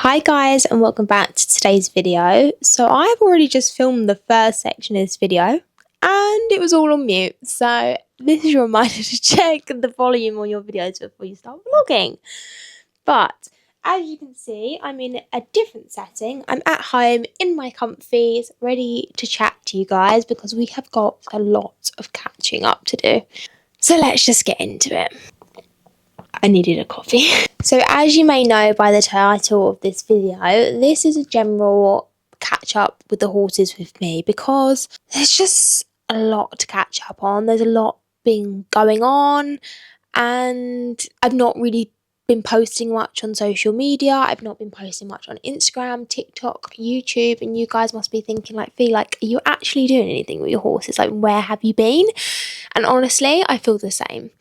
Hi guys, and welcome back to today's video. So I've already just filmed the first section of this video and it was all on mute. So this is your reminder to check the volume on your videos before you start vlogging. But as you can see, I'm in a different setting. I'm at home in my comfies, ready to chat to you guys because we have got a lot of catching up to do. So let's just get into it. I needed a coffee. So as you may know by the title of this video, this is a general catch up with the horses with me because there's just a lot to catch up on. There's a lot been going on and I've not really been posting much on social media. I've not been posting much on Instagram, TikTok, YouTube, and you guys must be thinking like, Fee, like, are you actually doing anything with your horses? Like, where have you been? And honestly, I feel the same.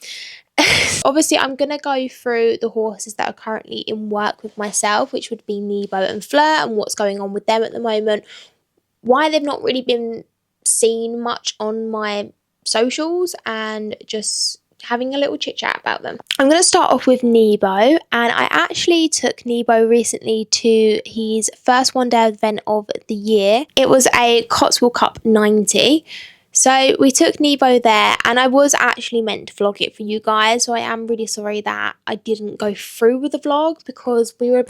Obviously, I'm going to go through the horses that are currently in work with myself, which would be Nebo and Flur, and what's going on with them at the moment, why they've not really been seen much on my socials, and just having a little chit chat about them. I'm going to start off with Nebo, and I actually took Nebo recently to his first one-day event of the year. It was a Cotswold Cup 90. So we took Nebo there and I was actually meant to vlog it for you guys. So I am really sorry that I didn't go through with the vlog because we were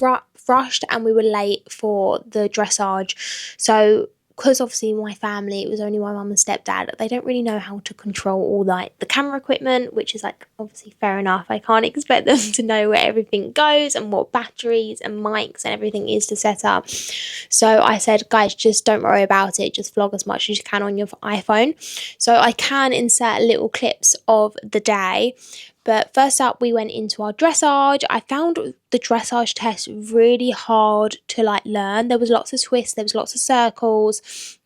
rushed and we were late for the dressage. So because obviously my family, it was only my mum and stepdad, they don't really know how to control all like the camera equipment, which is like obviously fair enough. I can't expect them to know where everything goes and what batteries and mics and everything is to set up. So I said, guys, just don't worry about it. Just vlog as much as you can on your iPhone. So I can insert little clips of the day. But first up, we went into our dressage. I found the dressage test really hard to like learn. There was lots of twists, there was lots of circles.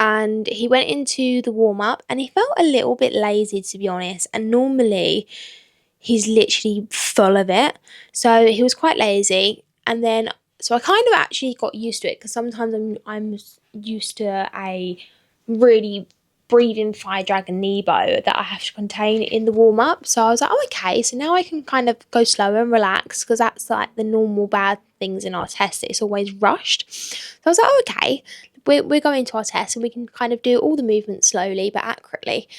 And he went into the warm-up and he felt a little bit lazy, to be honest. And normally he's literally full of it. So he was quite lazy. And then, so I kind of actually got used to it because sometimes I'm used to a really breathing fire dragon Nebo that I have to contain in the warm-up. So I was like, oh, okay, so now I can kind of go slower and relax because that's like the normal bad things in our test. It's always rushed. So I was like, oh, okay, we're going to our test and we can kind of do all the movements slowly but accurately.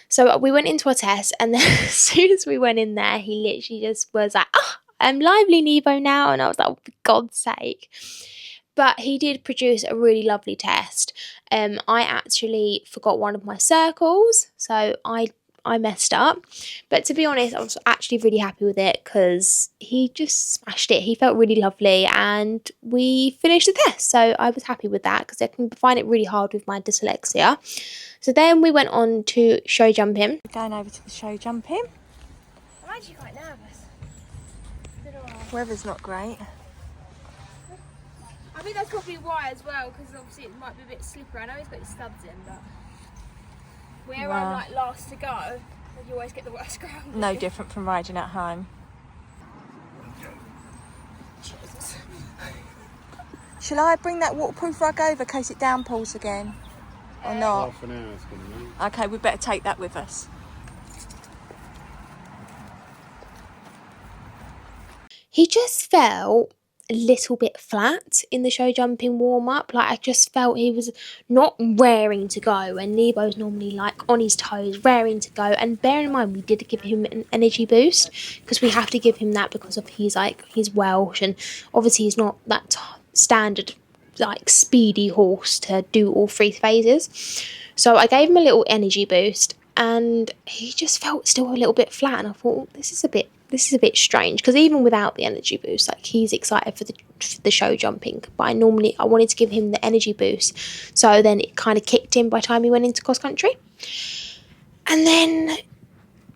So we went into our test and then as soon as we went in there, he literally just was like, oh, I'm lively Nebo now. And I was like, oh, for God's sake. But he did produce a really lovely test. I actually forgot one of my circles, so I messed up. But to be honest, I was actually really happy with it because he just smashed it. He felt really lovely and we finished the test. So I was happy with that because I can find it really hard with my dyslexia. So then we went on to show jumping. We're going over to the show jumping. I'm actually quite nervous. Weather's not great. I think that's probably why as well, because obviously it might be a bit slippery. I know he's got his studs in, but where I'm like last to go, you always get the worst ground. No different from riding at home. Jesus. Shall I bring that waterproof rug over in case it downpours again? Or not? Half an hour it's going to be. Okay, we better take that with us. He just felt a little bit flat in the show jumping warm-up. Like I just felt he was not raring to go, and Nebo's normally like on his toes, raring to go. And bear in mind, we did give him an energy boost because we have to give him that because of he's Welsh, and obviously he's not that standard like speedy horse to do all three phases. So I gave him a little energy boost and he just felt still a little bit flat, and I thought this is a bit strange because even without the energy boost, like he's excited for the show jumping, but I wanted to give him the energy boost, so then it kind of kicked in by the time he went into cross country. And then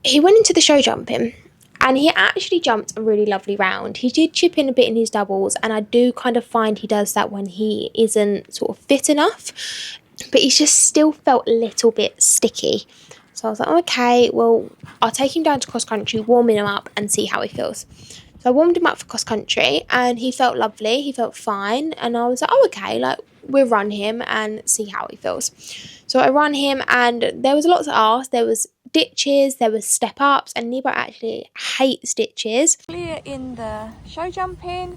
he went into the show jumping and he actually jumped a really lovely round. He did chip in a bit in his doubles, and I do kind of find he does that when he isn't sort of fit enough, but he just still felt a little bit sticky. So I was like, okay, well, I'll take him down to cross country, warming him up and see how he feels. So I warmed him up for cross country and he felt lovely. He felt fine. And I was like, oh, okay, like we'll run him and see how he feels. So I ran him and there was a lot to ask. There was ditches, there was step ups, and Nebo actually hates ditches. Clear in the show jumping.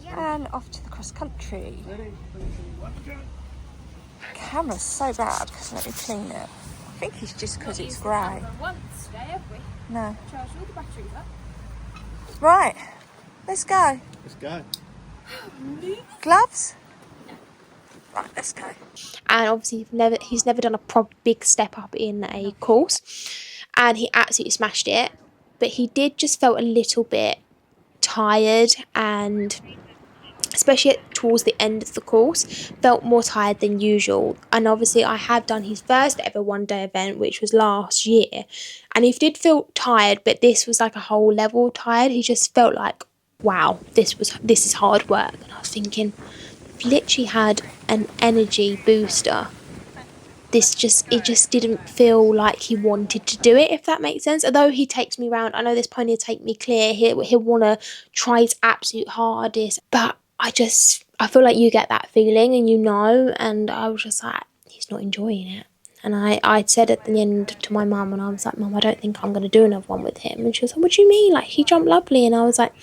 And off to the cross country. Camera's so bad because let me clean it. I think it's just because it's grey. No. Charged all the batteries up. Right, let's go. Let's go. Gloves? Right, let's go. And obviously he's never done a big step up in a course, and he absolutely smashed it, but he did just felt a little bit tired, and especially towards the end of the course felt more tired than usual. And obviously I have done his first ever one-day event, which was last year, and he did feel tired, but this was like a whole level tired. He just felt like, wow, this is hard work. And I was thinking, I've literally had an energy booster. It just didn't feel like he wanted to do it, if that makes sense. Although he takes me around, I know this pony will take me clear, he'll want to try his absolute hardest, but I feel like you get that feeling, and and I was just like, he's not enjoying it. And I said at the end to my mum, and I was like, Mum, I don't think I'm going to do another one with him. And she was like, what do you mean? Like, he jumped lovely. And I was like,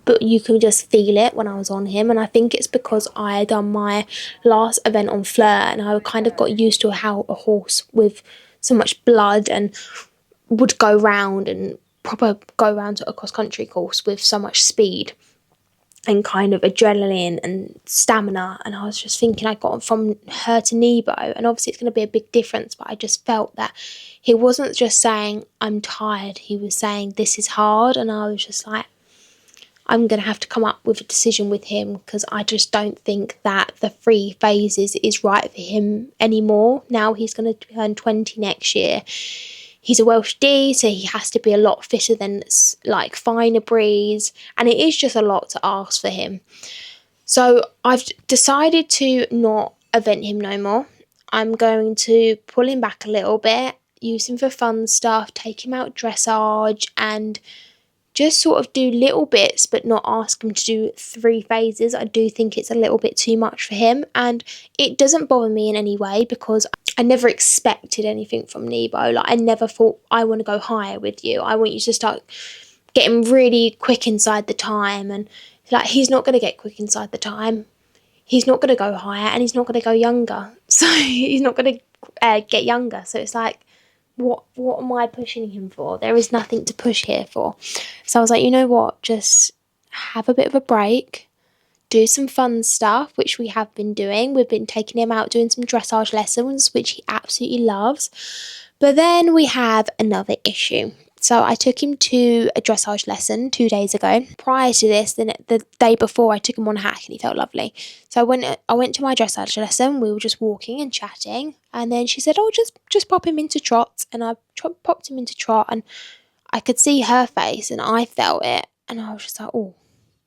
but you can just feel it when I was on him. And I think it's because I had done my last event on Flur, and I kind of got used to how a horse with so much blood and would go round and proper go round to a cross-country course with so much speed and kind of adrenaline and stamina. And I was just thinking, I got from her to Nebo, and obviously it's going to be a big difference, but I just felt that he wasn't just saying, I'm tired, he was saying, this is hard. And I was just like, I'm going to have to come up with a decision with him, because I just don't think that the 3 phases is right for him anymore. Now he's going to turn 20 next year. He's a Welsh D, so he has to be a lot fitter than like finer breeds, and it is just a lot to ask for him. So I've decided to not event him no more. I'm going to pull him back a little bit, use him for fun stuff, take him out dressage, and just sort of do little bits, but not ask him to do 3 phases. I do think it's a little bit too much for him, and it doesn't bother me in any way, because I never expected anything from Nebo. Like, I never thought, I want to go higher with you, I want you to start getting really quick inside the time. And like, he's not going to get quick inside the time, he's not going to go higher, and he's not going to go younger. So he's not going to get younger. So it's like, what am I pushing him for? There is nothing to push here for. So I was like, you know what, just have a bit of a break, do some fun stuff, which we have been doing. We've been taking him out doing some dressage lessons, which he absolutely loves. But then we have another issue. So I took him to a dressage lesson 2 days ago. Prior to this, the day before, I took him on a hack and he felt lovely. So when I went to my dressage lesson, we were just walking and chatting, and then she said, oh, just pop him into trot. And I popped him into trot, and I could see her face and I felt it, and I was just like, oh,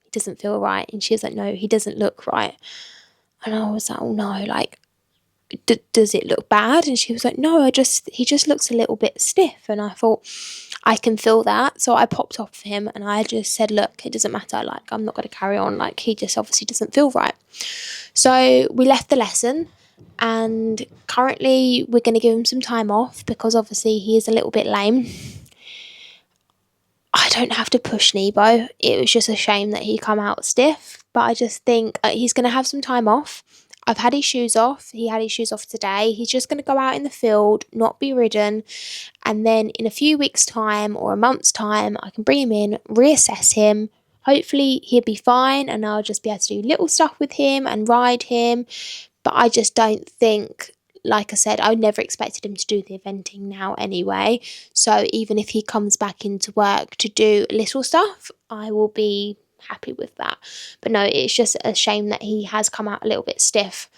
he doesn't feel right. And she was like, no, he doesn't look right. And I was like, oh no, like, does it look bad? And she was like, no, he just looks a little bit stiff. And I thought, I can feel that. So I popped off him, and I just said, look, it doesn't matter, like, I'm not going to carry on, like, he just obviously doesn't feel right. So we left the lesson, and currently we're going to give him some time off, because obviously he is a little bit lame. I don't have to push Nebo. It was just a shame that he come out stiff, but I just think he's going to have some time off. I've had his shoes off. He had his shoes off today. He's just going to go out in the field, not be ridden. And then in a few weeks' time or a month's time, I can bring him in, reassess him. Hopefully he'll be fine, and I'll just be able to do little stuff with him and ride him. But I just don't think, like I said, I never expected him to do the eventing now anyway. So even if he comes back into work to do little stuff, I will be happy with that. But no, it's just a shame that he has come out a little bit stiff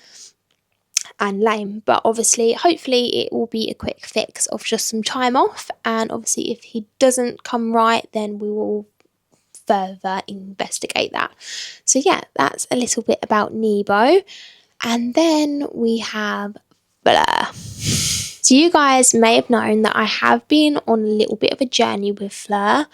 and lame. But obviously, hopefully it will be a quick fix of just some time off, and obviously if he doesn't come right, then we will further investigate that. So yeah, that's a little bit about Nebo. And then we have Flur. So you guys may have known that I have been on a little bit of a journey with Flur.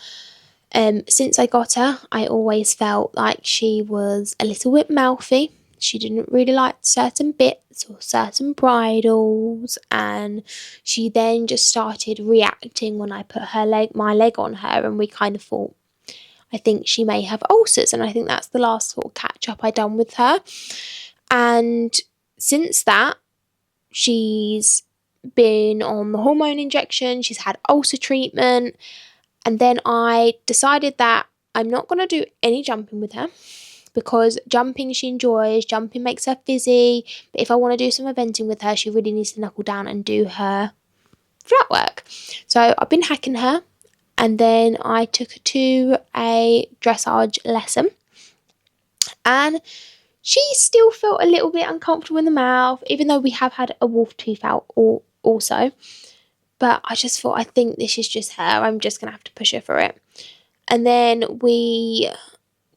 Since I got her, I always felt like she was a little bit mouthy. She didn't really like certain bits or certain bridles, and she then just started reacting when I put my leg on her, and we kind of thought, I think she may have ulcers, and I think that's the last sort of catch up I done with her. And since that, she's been on the hormone injection, she's had ulcer treatment, and then I decided that I'm not going to do any jumping with her, because jumping she enjoys, jumping makes her fizzy, but if I want to do some eventing with her, she really needs to knuckle down and do her flat work. So I've been hacking her, and then I took her to a dressage lesson, and she still felt a little bit uncomfortable in the mouth, even though we have had a wolf tooth out also. But I just thought, I think this is just her. I'm just going to have to push her for it. And then we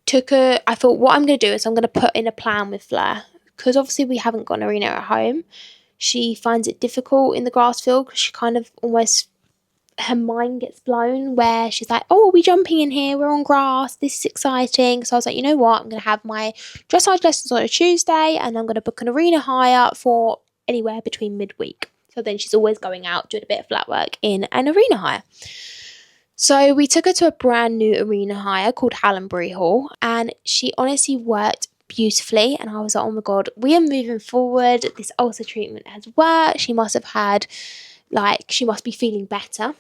took her, I thought what I'm going to do is I'm going to put in a plan with Fleur. Because obviously we haven't got an arena at home. She finds it difficult in the grass field because she kind of almost, her mind gets blown where she's like, oh, are we jumping in here? We're on grass. This is exciting. So I was like, you know what? I'm going to have my dressage lessons on a Tuesday, and I'm going to book an arena hire for anywhere between midweek. So then she's always going out doing a bit of flat work in an arena hire. So we took her to a brand new arena hire called Hallenbury Hall, and she honestly worked beautifully. And I was like, oh my God, we are moving forward. This ulcer treatment has worked. She must have had, she must be feeling better.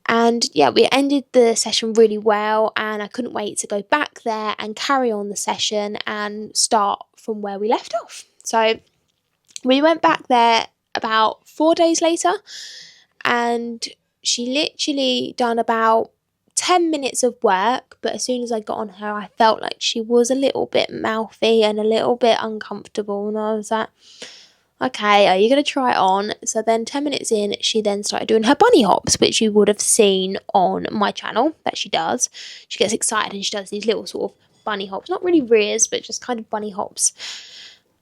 And yeah, we ended the session really well, and I couldn't wait to go back there and carry on the session and start from where we left off. So we went back there about 4 days later, and she literally done about 10 minutes of work, but as soon as I got on her, I felt like she was a little bit mouthy and a little bit uncomfortable, and I was like, okay, are you going to try it on? So then 10 minutes in, she then started doing her bunny hops, which you would have seen on my channel that she does. She gets excited and she does these little sort of bunny hops, not really rears, but just kind of bunny hops.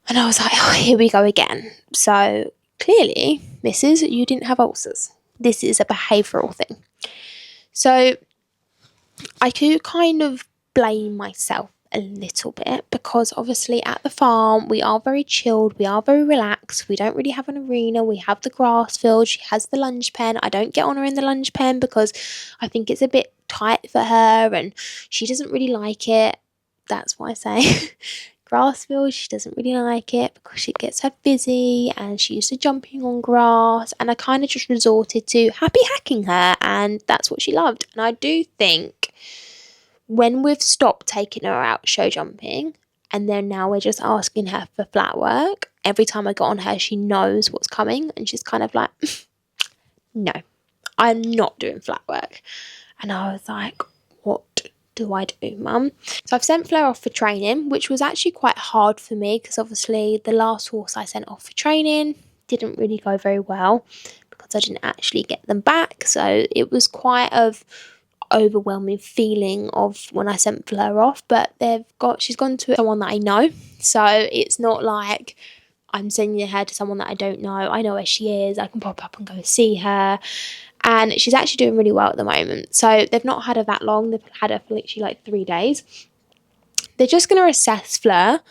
And I was like, oh, here we go again. So clearly, Mrs., you didn't have ulcers. This is a behavioural thing. So I could kind of blame myself a little bit, because obviously at the farm we are very chilled, we are very relaxed, we don't really have an arena, we have the grass field, she has the lunge pen. I don't get on her in the lunge pen because I think it's a bit tight for her and she doesn't really like it. That's why I say grass field, she doesn't really like it because she gets her fizzy, and she used to jumping on grass, and I kind of just resorted to happy hacking her, and that's what she loved. And I do think when we've stopped taking her out show jumping, and then now we're just asking her for flat work, every time I got on her, she knows what's coming, and she's kind of like, no, I'm not doing flat work. And I was like, what do I do, Mum? So I've sent Fleur off for training, which was actually quite hard for me, because obviously the last horse I sent off for training didn't really go very well because I didn't actually get them back. So it was quite of overwhelming feeling of when I sent Fleur off, but she's gone to someone that I know, so it's not like I'm sending her to someone that I don't know. I know where she is, I can pop up and go see her, and she's actually doing really well at the moment. So they've not had her that long, they've had her for literally 3 days. They're just going to assess Fleur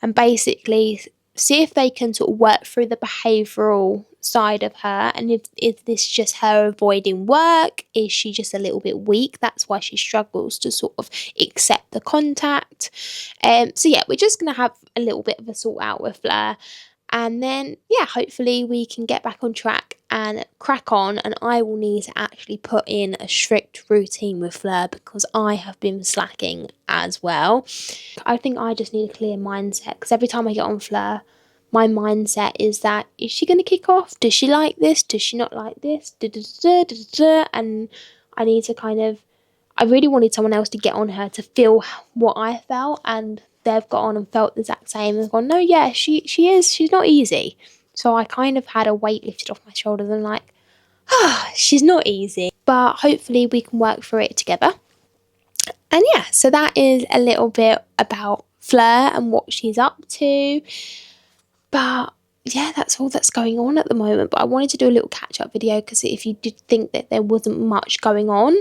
and basically see if they can sort of work through the behavioural side of her, and if this just her avoiding work, is she just a little bit weak, that's why she struggles to sort of accept the contact. So yeah, we're just going to have a little bit of a sort out with Fleur, and then yeah, hopefully we can get back on track and crack on, and I will need to actually put in a strict routine with Fleur because I have been slacking as well. I think I just need a clear mindset, because every time I get on Fleur, my mindset is that, is she going to kick off? Does she like this? Does she not like this? And I need to I really wanted someone else to get on her to feel what I felt, and they've got on and felt the exact same and gone, no, yeah, she's not easy. So I kind of had a weight lifted off my shoulders and like, she's not easy, but hopefully we can work through it together. And yeah, so that is a little bit about Fleur and what she's up to. But yeah, that's all that's going on at the moment. But I wanted to do a little catch-up video, because if you did think that there wasn't much going on,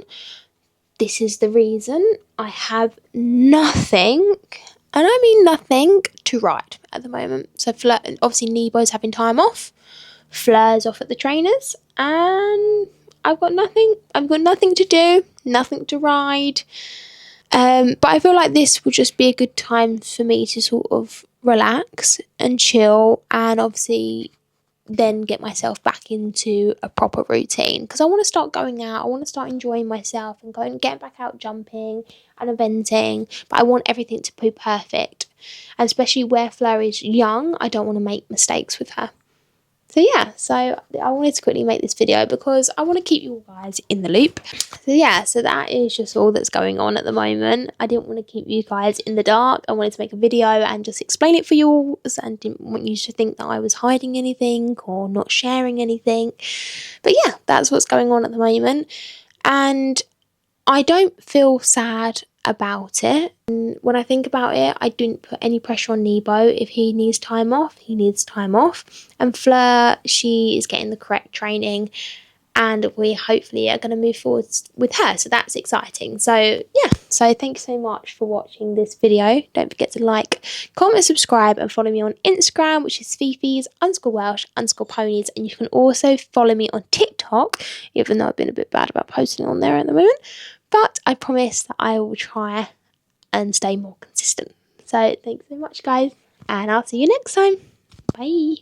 this is the reason. I have nothing, and I mean nothing, to ride at the moment. So Fleur, obviously Nebo's having time off, Fleur's off at the trainers, and I've got nothing to do, nothing to ride. But I feel like this will just be a good time for me to sort of relax and chill, and obviously then get myself back into a proper routine, because I want to start going out. I want to start enjoying myself and getting back out jumping and eventing, but I want everything to be perfect, and especially where Fleur is young, I don't want to make mistakes with her. So yeah, so I wanted to quickly make this video because I want to keep you guys in the loop. So yeah, so that is just all that's going on at the moment. I didn't want to keep you guys in the dark. I wanted to make a video and just explain it for you all, and didn't want you to think that I was hiding anything or not sharing anything. But yeah, that's what's going on at the moment. And I don't feel sad about it. And when I think about it, I didn't put any pressure on Nebo. If he needs time off, he needs time off. And Fleur, she is getting the correct training, and we hopefully are going to move forward with her. So that's exciting. So yeah, so thanks so much for watching this video. Don't forget to like, comment, subscribe, and follow me on Instagram, which is Fifis_Welsh_ponies. And you can also follow me on TikTok, even though I've been a bit bad about posting on there at the moment. But I promise that I will try and stay more consistent. So thanks so much, guys, and I'll see you next time. Bye.